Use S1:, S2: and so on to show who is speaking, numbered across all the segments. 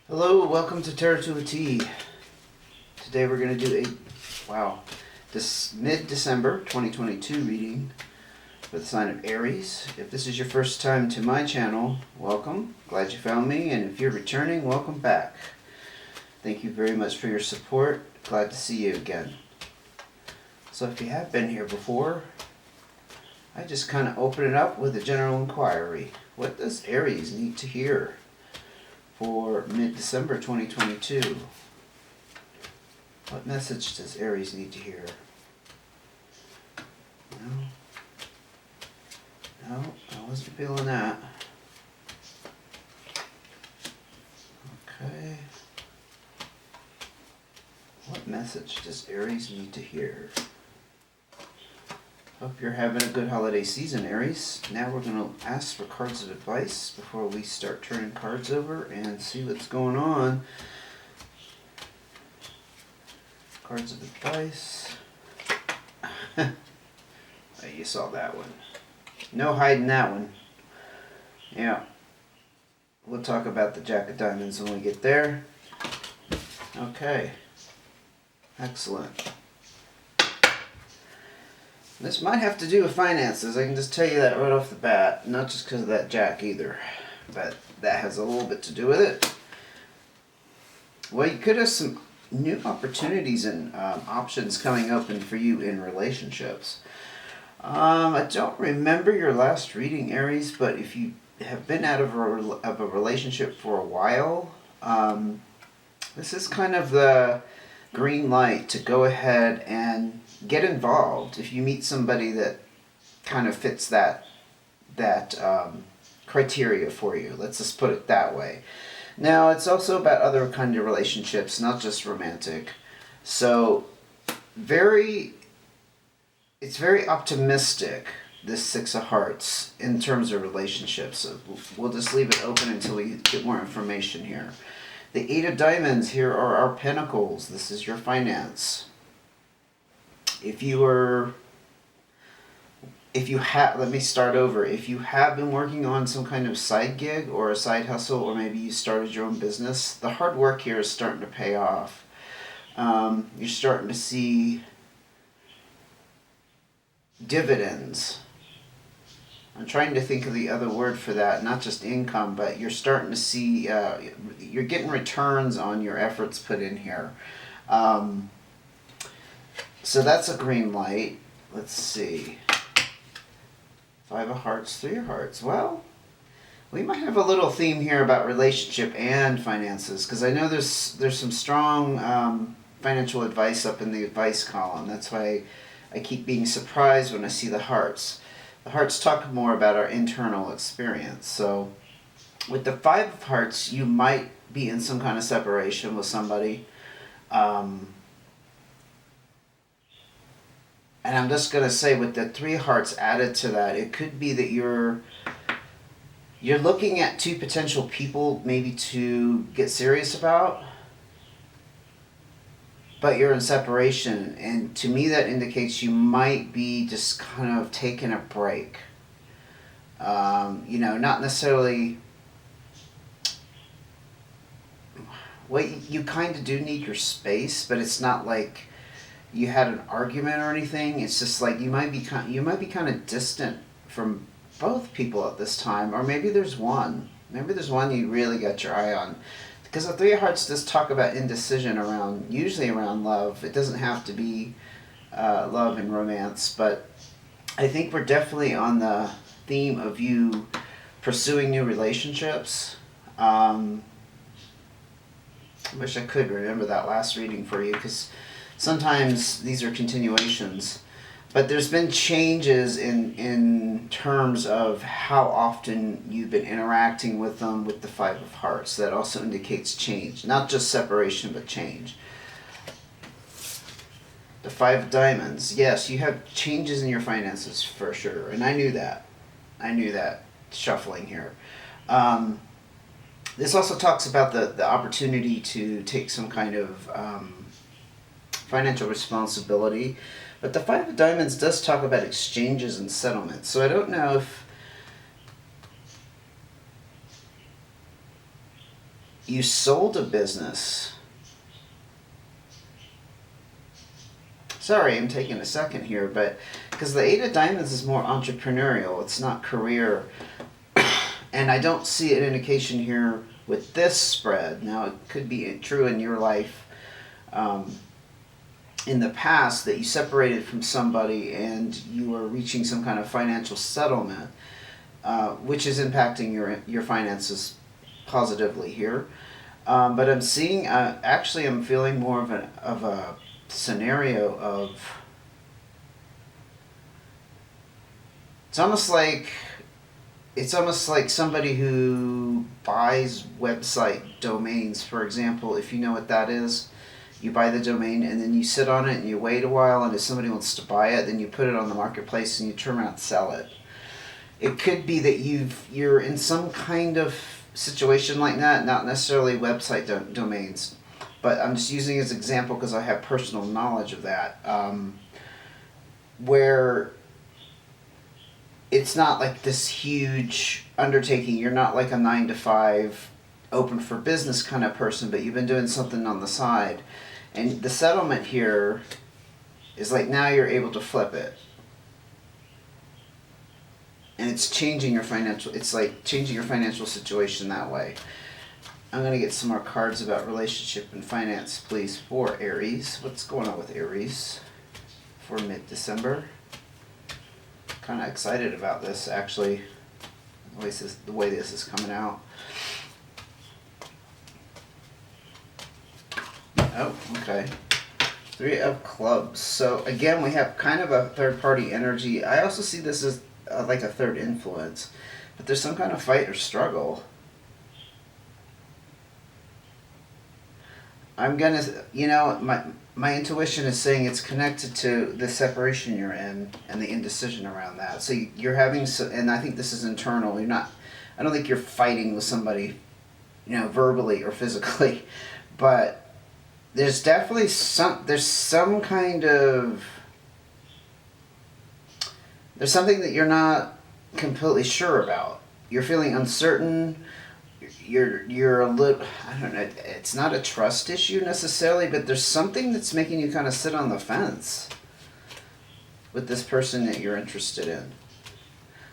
S1: Hello, welcome to Terra to a T. Today we're going to do this mid-December 2022 reading for the sign of Aries. If this is your first time to my channel, welcome. Glad you found me, and if you're returning, welcome back. Thank you very much for your support. Glad to see you again. So if you have been here before, I just kind of open it up with a general inquiry. What does Aries need to hear for mid-December 2022? What message does Aries need to hear? No, I wasn't feeling that. Okay. What message does Aries need to hear? Hope you're having a good holiday season, Aries. Now we're going to ask for cards of advice before we start turning cards over and see what's going on. Cards of advice. You saw that one. No hiding that one. Yeah. We'll talk about the Jack of Diamonds when we get there. Okay. Excellent. This might have to do with finances. I can just tell you that right off the bat. Not just because of that Jack either. But that has a little bit to do with it. Well, you could have some new opportunities and options coming open for you in relationships. I don't remember your last reading, Aries, but if you have been out of a relationship for a while, this is kind of the green light to go ahead and get involved. If you meet somebody that kind of fits that criteria for you, let's just put it that way. Now, it's also about other kind of relationships, not just romantic. So, it's very optimistic, this Six of Hearts, in terms of relationships. So we'll just leave it open until we get more information here. The Eight of Diamonds, here are our pentacles. This is your finance. Let me start over. If you have been working on some kind of side gig or a side hustle, or maybe you started your own business, the hard work here is starting to pay off. You're starting to see dividends. I'm trying to think of the other word for that, not just income, but you're starting to see, you're getting returns on your efforts put in here. So that's a green light. Let's see. Five of Hearts, Three of Hearts. Well, we might have a little theme here about relationship and finances, because I know there's some strong financial advice up in the advice column. That's why I keep being surprised when I see the hearts. The hearts talk more about our internal experience. So with the Five of Hearts, you might be in some kind of separation with somebody. And I'm just going to say, with the Three of Hearts added to that, it could be that you're looking at two potential people maybe to get serious about, but you're in separation. And to me that indicates you might be just kind of taking a break. Not necessarily... Well, you kind of do need your space, but it's not like you had an argument or anything. It's just like you might be kind of distant from both people at this time, or maybe there's one. Maybe there's one you really got your eye on, because the Three of Hearts does talk about indecision usually around love. It doesn't have to be love and romance, but I think we're definitely on the theme of you pursuing new relationships. I wish I could remember that last reading for you, because sometimes these are continuations, but there's been changes in terms of how often you've been interacting with them with the Five of Hearts. That also indicates change, not just separation, but change. The Five of Diamonds, yes, you have changes in your finances for sure, and I knew that shuffling here. This also talks about the opportunity to take some kind of financial responsibility. But the Five of Diamonds does talk about exchanges and settlements. So I don't know you sold a business. Sorry, I'm taking a second here, but because the Eight of Diamonds is more entrepreneurial, it's not career. And I don't see an indication here with this spread. Now, it could be true in your life in the past that you separated from somebody and you were reaching some kind of financial settlement, which is impacting your finances positively here. But I'm seeing, actually, I'm feeling more of a scenario of, it's almost like somebody who buys website domains. For example, if you know what that is, you buy the domain and then you sit on it and you wait a while, and if somebody wants to buy it, then you put it on the marketplace and you turn around and sell it. It could be that you're in some kind of situation like that, not necessarily website domains, but I'm just using it as an example because I have personal knowledge of that, where it's not like this huge undertaking. You're not like a 9 to 5 open for business kind of person, but you've been doing something on the side. And the settlement here is like now you're able to flip it. And it's changing your financial, it's like changing your financial situation that way. I'm going to get some more cards about relationship and finance, please, for Aries. What's going on with Aries for mid-December? Kind of excited about this, actually, the way this is coming out. Oh, okay. 3 of Clubs. So again, we have kind of a third-party energy. I also see this as like a third influence, but there's some kind of fight or struggle. I'm gonna, my intuition is saying it's connected to the separation you're in and the indecision around that. So you're having, and I think this is internal. I don't think you're fighting with somebody, verbally or physically, but there's definitely there's something that you're not completely sure about. You're feeling uncertain. You're a little, I don't know, it's not a trust issue necessarily, but there's something that's making you kind of sit on the fence with this person that you're interested in.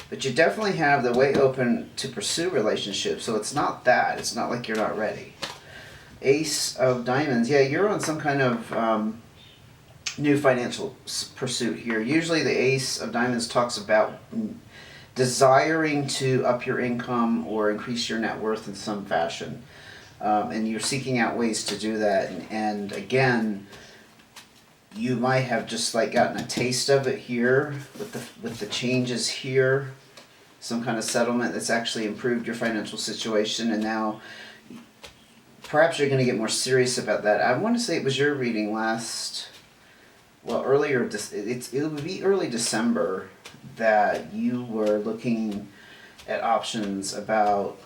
S1: But you definitely have the way open to pursue relationships, so it's not that. It's not like you're not ready. Ace of Diamonds. Yeah, you're on some kind of new financial pursuit here. Usually the Ace of Diamonds talks about desiring to up your income or increase your net worth in some fashion. And you're seeking out ways to do that. And again, you might have just like gotten a taste of it here with the changes here. Some kind of settlement that's actually improved your financial situation, and now perhaps you're going to get more serious about that. I want to say it was your reading earlier, it would be early December, that you were looking at options about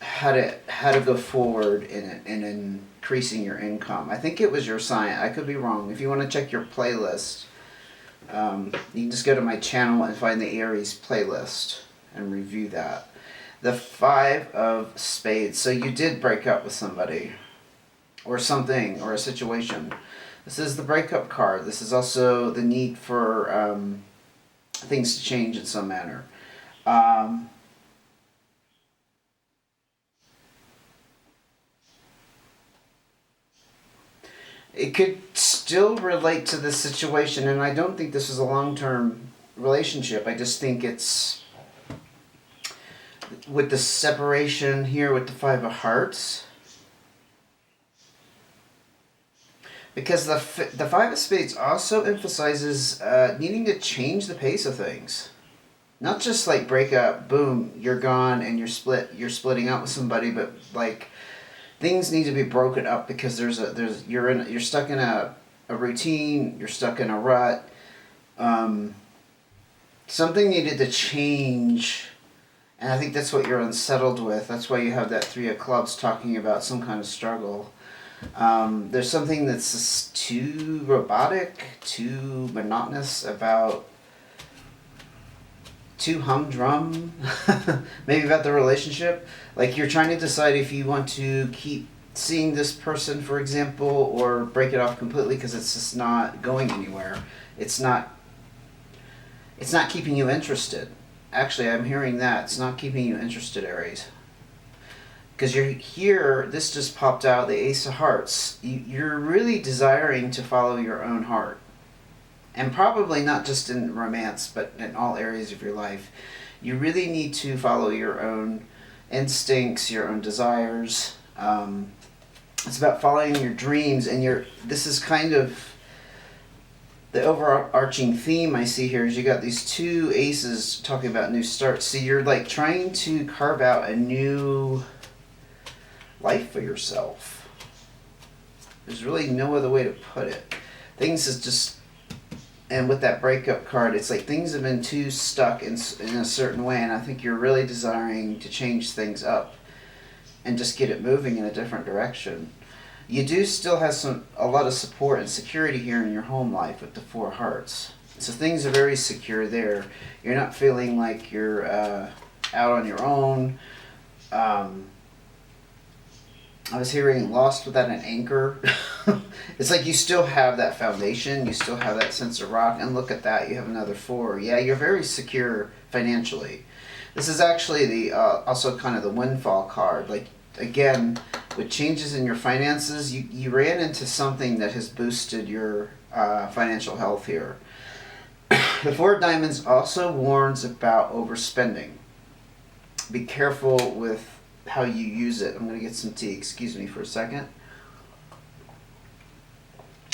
S1: how to go forward in increasing your income. I think it was your sign. I could be wrong. If you want to check your playlist, you can just go to my channel and find the Aries playlist and review that. The 5 of Spades. So you did break up with somebody or something or a situation. This is the breakup card. This is also the need for things to change in some manner. It could still relate to this situation, and I don't think this is a long-term relationship. I just think it's with the separation here with the 5 of Hearts. Because the 5 of Spades also emphasizes needing to change the pace of things. Not just like break up, boom, you're gone and you're splitting up with somebody, but like things need to be broken up because you're stuck in a routine, you're stuck in a rut. Something needed to change, and I think that's what you're unsettled with. That's why you have that 3 of Clubs talking about some kind of struggle. There's something that's just too robotic, too monotonous about too humdrum, maybe about the relationship. Like you're trying to decide if you want to keep seeing this person, for example, or break it off completely because it's just not going anywhere. It's not. It's not keeping you interested. Actually, I'm hearing that it's not keeping you interested, Aries. Because you're here. This just popped out. The Ace of Hearts. You're really desiring to follow your own heart. And probably not just in romance, but in all areas of your life. You really need to follow your own instincts, your own desires. It's about following your dreams, and this is kind of the overarching theme I see here is you got these two aces talking about new starts. So you're like trying to carve out a new life for yourself. There's really no other way to put it. Things is just, and with that breakup card, it's like things have been too stuck in a certain way, and I think you're really desiring to change things up and just get it moving in a different direction. You do still have a lot of support and security here in your home life with the Four Hearts. So things are very secure there. You're not feeling like you're out on your own. I was hearing lost without an anchor. It's like you still have that foundation. You still have that sense of rock. And look at that. You have another 4. Yeah, you're very secure financially. This is actually the also kind of the windfall card. Like, again, with changes in your finances, you ran into something that has boosted your financial health here. The 4 of Diamonds also warns about overspending. Be careful with how you use it. I'm going to get some tea. Excuse me for a second.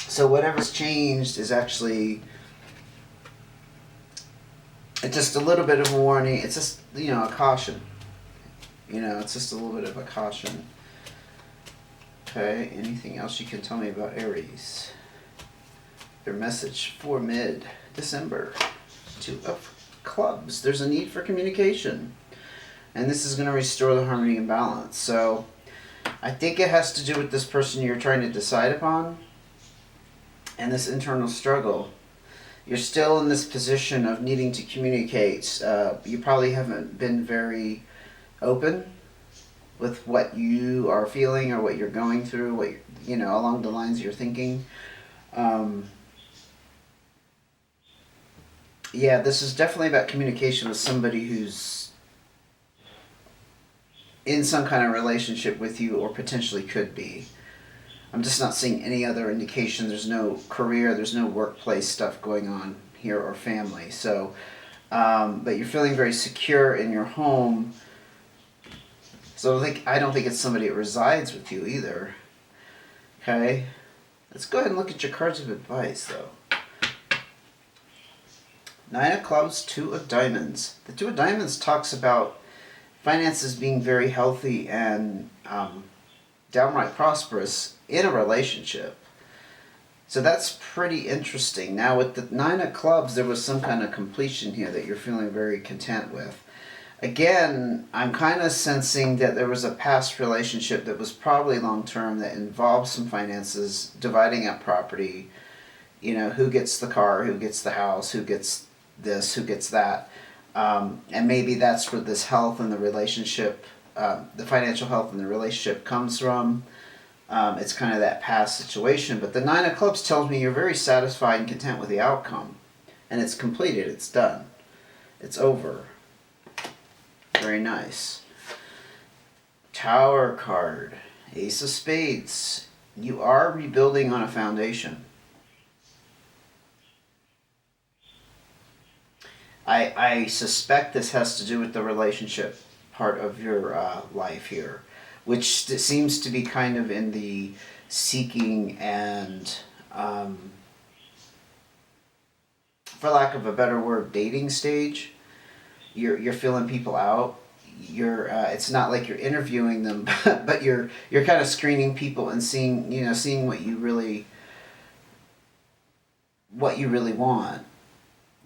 S1: So whatever's changed is actually it's just a little bit of a warning. It's just, a caution. It's just a little bit of a caution. Okay, anything else you can tell me about Aries? Their message for mid-December. 2 of Clubs. There's a need for communication. And this is going to restore the harmony and balance. So I think it has to do with this person you're trying to decide upon and this internal struggle. You're still in this position of needing to communicate. You probably haven't been very open with what you are feeling or what you're going through, what along the lines you're thinking. Yeah, this is definitely about communication with somebody who's in some kind of relationship with you or potentially could be. I'm just not seeing any other indication. There's no career, there's no workplace stuff going on here or family. So, but you're feeling very secure in your home. So I don't think it's somebody that resides with you either. Okay? Let's go ahead and look at your cards of advice though. 9 of Clubs, 2 of Diamonds. The 2 of Diamonds talks about finances being very healthy and downright prosperous in a relationship. So that's pretty interesting. Now with the 9 of Clubs, there was some kind of completion here that you're feeling very content with. Again, I'm kind of sensing that there was a past relationship that was probably long-term that involved some finances, dividing up property, who gets the car, who gets the house, who gets this, who gets that. And maybe that's where this health in the relationship, the financial health in the relationship comes from. It's kind of that past situation. But the 9 of Clubs tells me you're very satisfied and content with the outcome. And it's completed. It's done. It's over. Very nice. Tower card. Ace of Spades. You are rebuilding on a foundation. I suspect this has to do with the relationship part of your life here, which seems to be kind of in the seeking and, for lack of a better word, dating stage. You're feeling people out. It's not like you're interviewing them, but you're kind of screening people and seeing what you really want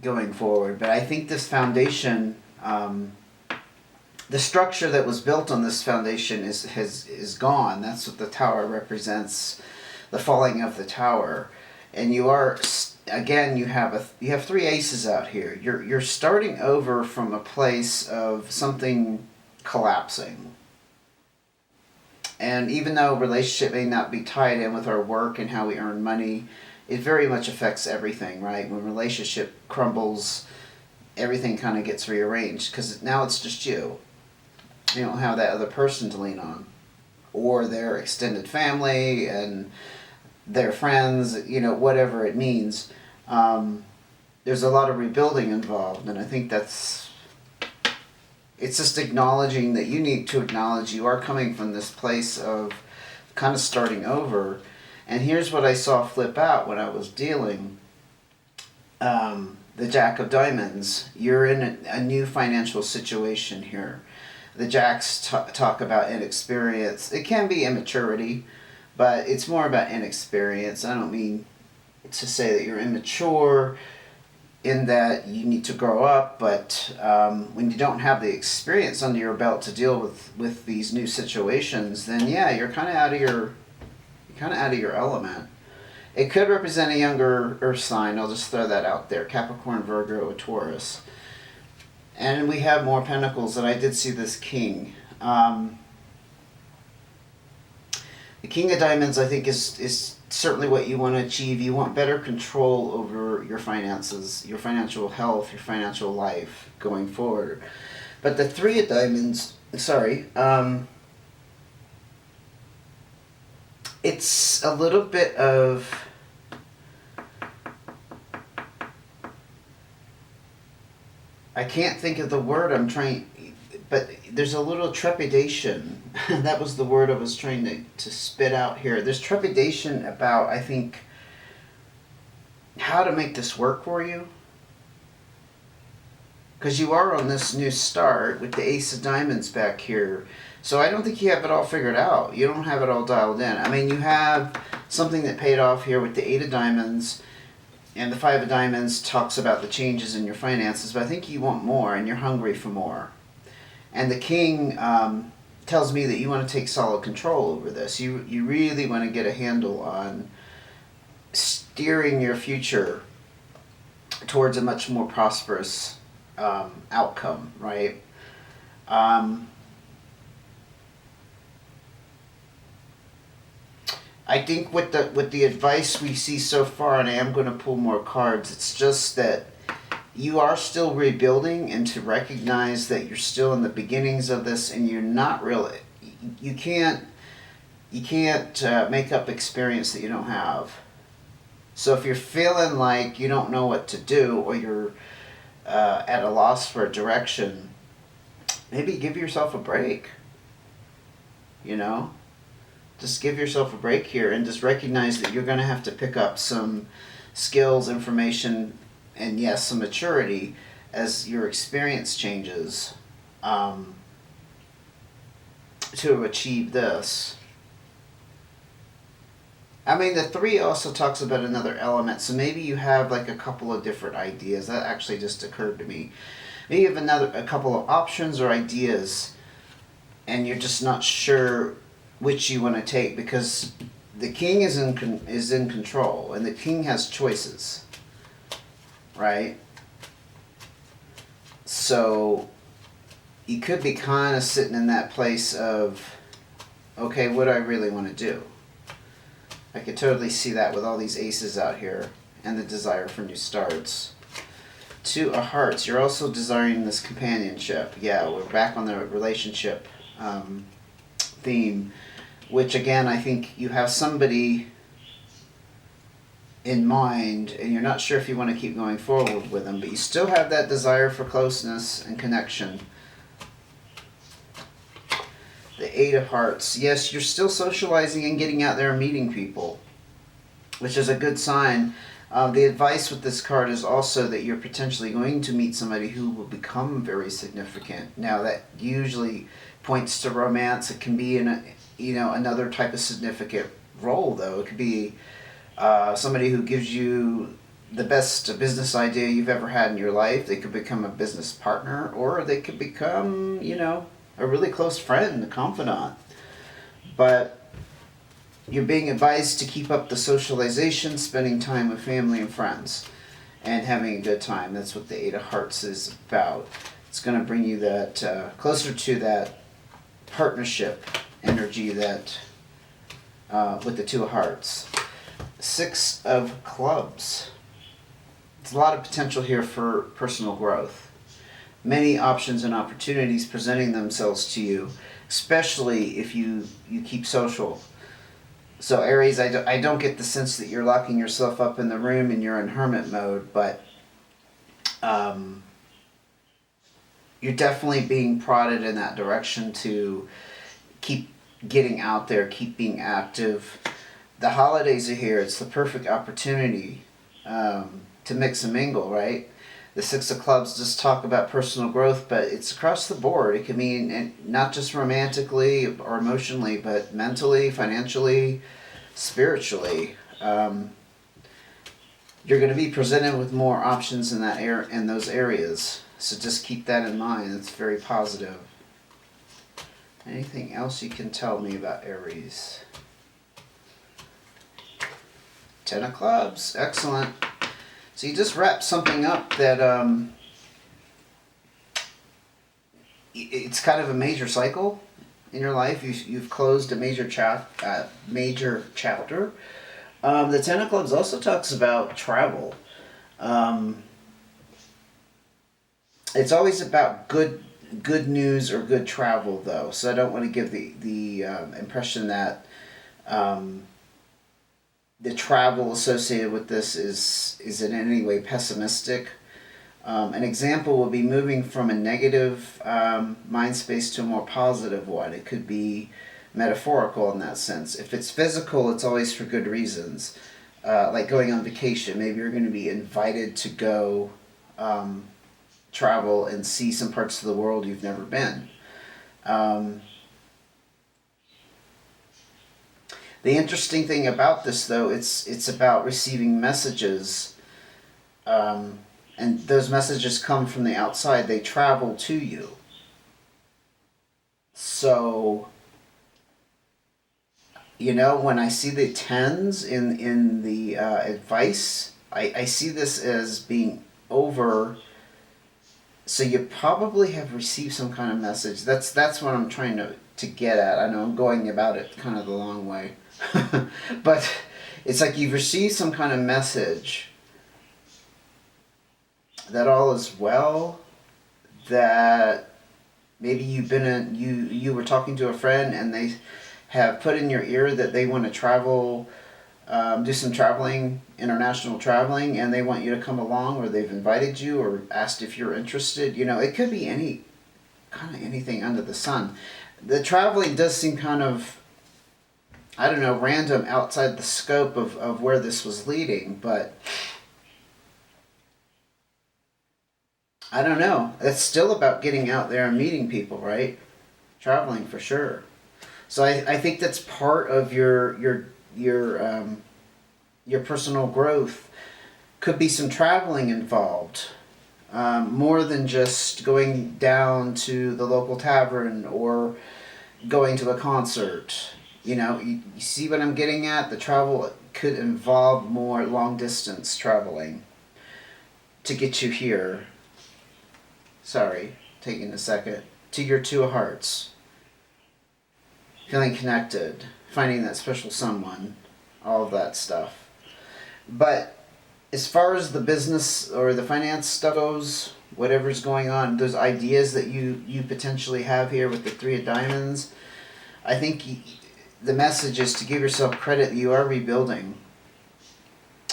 S1: going forward. But I think this foundation, the structure that was built on this foundation is gone. That's what the tower represents, the falling of the tower. And you are again, you have three aces out here. You're starting over from a place of something collapsing. And even though relationship may not be tied in with our work and how we earn money, it very much affects everything, right? When relationship crumbles, everything kind of gets rearranged because now it's just you. You don't have that other person to lean on, or their extended family and their friends, whatever it means. There's a lot of rebuilding involved, and I think it's just acknowledging that you need to acknowledge you are coming from this place of kind of starting over. And here's what I saw flip out when I was dealing. The Jack of Diamonds. You're in a new financial situation here. The Jacks talk about inexperience. It can be immaturity, but it's more about inexperience. I don't mean to say that you're immature in that you need to grow up, but when you don't have the experience under your belt to deal with these new situations, then yeah, you're kind of out of your element. It could represent a younger earth sign. I'll just throw that out there: Capricorn, Virgo, or Taurus. And we have more pentacles, and I did see this king. The King of Diamonds, I think, is certainly what you want to achieve. You want better control over your finances, your financial health, your financial life going forward. But the Three of Diamonds, it's a little bit of... I can't think of the word I'm trying... But there's a little trepidation. That was the word I was trying to spit out here. There's trepidation about, I think, how to make this work for you. Because you are on this new start with the Ace of Diamonds back here. So I don't think you have it all figured out. You don't have it all dialed in. I mean, you have something that paid off here with the Eight of Diamonds. And the Five of Diamonds talks about the changes in your finances. But I think you want more, and you're hungry for more. And the King tells me that you want to take solid control over this. You really want to get a handle on steering your future towards a much more prosperous outcome, right? I think with the advice we see so far, and I am going to pull more cards, it's just that you are still rebuilding, and to recognize that you're still in the beginnings of this, and you're not really, you can't make up experience that you don't have. So if you're feeling like you don't know what to do, or you're at a loss for a direction, maybe give yourself a break. Just give yourself a break here, and just recognize that you're going to have to pick up some skills, information, and yes, some maturity as your experience changes to achieve this. I mean, the Three also talks about another element, so maybe you have like a couple of different ideas. That actually just occurred to me. Maybe you have a couple of options or ideas, and you're just not sure which you want to take, because the King is in control, and the King has choices. Right? So you could be kind of sitting in that place of, okay, what do I really want to do? I could totally see that with all these aces out here and the desire for new starts. Two of Hearts, you're also desiring this companionship. Yeah, we're back on the relationship theme, which again, I think you have somebody in mind, and you're not sure if you want to keep going forward with them, but you still have that desire for closeness and connection. The Eight of Hearts. Yes, you're still socializing and getting out there and meeting people, which is a good sign. The advice with this card is also that you're potentially going to meet somebody who will become very significant. Now, that usually points to romance. It can be in another type of significant role, though. It could be somebody who gives you the best business idea you've ever had in your life. They could become a business partner, or they could become, a really close friend, a confidant. But You're being advised to keep up the socialization, spending time with family and friends, and having a good time. That's what the Eight of Hearts is about. It's going to bring you that closer to that partnership energy that with the Two of Hearts. Six of Clubs. There's a lot of potential here for personal growth. Many options and opportunities presenting themselves to you, especially if you keep social. So Aries, I don't get the sense that you're locking yourself up in the room and you're in hermit mode, but you're definitely being prodded in that direction to keep getting out there, keep being active. The holidays are here. It's the perfect opportunity to mix and mingle, right? The Six of Clubs just talk about personal growth, but it's across the board. It can mean not just romantically or emotionally, but mentally, financially, spiritually. You're going to be presented with more options in those areas. So just keep that in mind. It's very positive. Anything else you can tell me about Aries? Ten of Clubs. Excellent. So you just wrap something up that it's kind of a major cycle in your life. You've closed a major chapter. The Ten of Clubs also talks about travel. It's always about good news or good travel, though. So I don't want to give the impression that the travel associated with this is in any way pessimistic. An example would be moving from a negative mind space to a more positive one. It could be metaphorical in that sense. If it's physical, it's always for good reasons. Like going on vacation. Maybe you're going to be invited to go travel and see some parts of the world you've never been. The interesting thing about this, though, it's about receiving messages, and those messages come from the outside. They travel to you. So, when I see the tens in the advice, I see this as being over. So you probably have received some kind of message. That's what I'm trying to get at. I know I'm going about it kind of the long way. But it's like you've received some kind of message that all is well, that maybe you were talking to a friend and they have put in your ear that they want to travel, do some traveling, international traveling, and they want you to come along, or they've invited you or asked if you're interested. It could be anything under the sun. The traveling does seem kind of, I don't know, random, outside the scope of where this was leading, but I don't know. It's still about getting out there and meeting people, right? Traveling for sure. So I think that's part of your personal growth. Could be some traveling involved. More than just going down to the local tavern or going to a concert. You see what I'm getting at? The travel could involve more long distance traveling to get you here. Sorry, taking a second. To your Two of Hearts. Feeling connected. Finding that special someone. All of that stuff. But as far as the business or the finance stuff goes, whatever's going on, those ideas that you potentially have here with the Three of Diamonds, I think the message is to give yourself credit that you are rebuilding.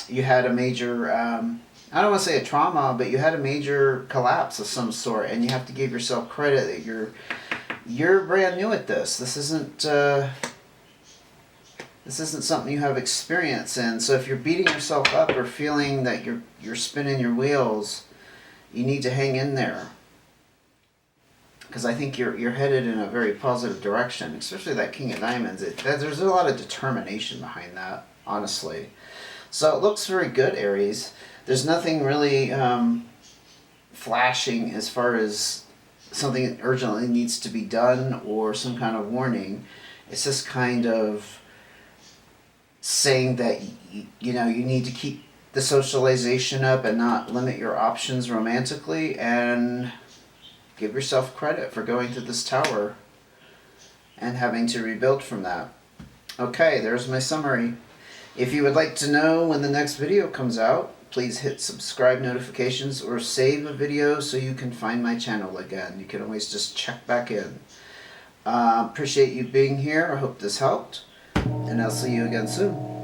S1: You had a major, I don't want to say a trauma, but you had a major collapse of some sort, and you have to give yourself credit that you're brand new at this. This isn't something you have experience in. So if you're beating yourself up or feeling that you're spinning your wheels, you need to hang in there. Because I think you're headed in a very positive direction, especially that King of Diamonds. There's a lot of determination behind that, honestly. So it looks very good, Aries. There's nothing really flashing as far as something that urgently needs to be done or some kind of warning. It's just kind of saying that you know you need to keep the socialization up and not limit your options romantically, and give yourself credit for going to this tower and having to rebuild from that. Okay, there's my summary. If you would like to know when the next video comes out, please hit subscribe notifications or save a video so you can find my channel again. You can always just check back in. Appreciate you being here. I hope this helped, and I'll see you again soon.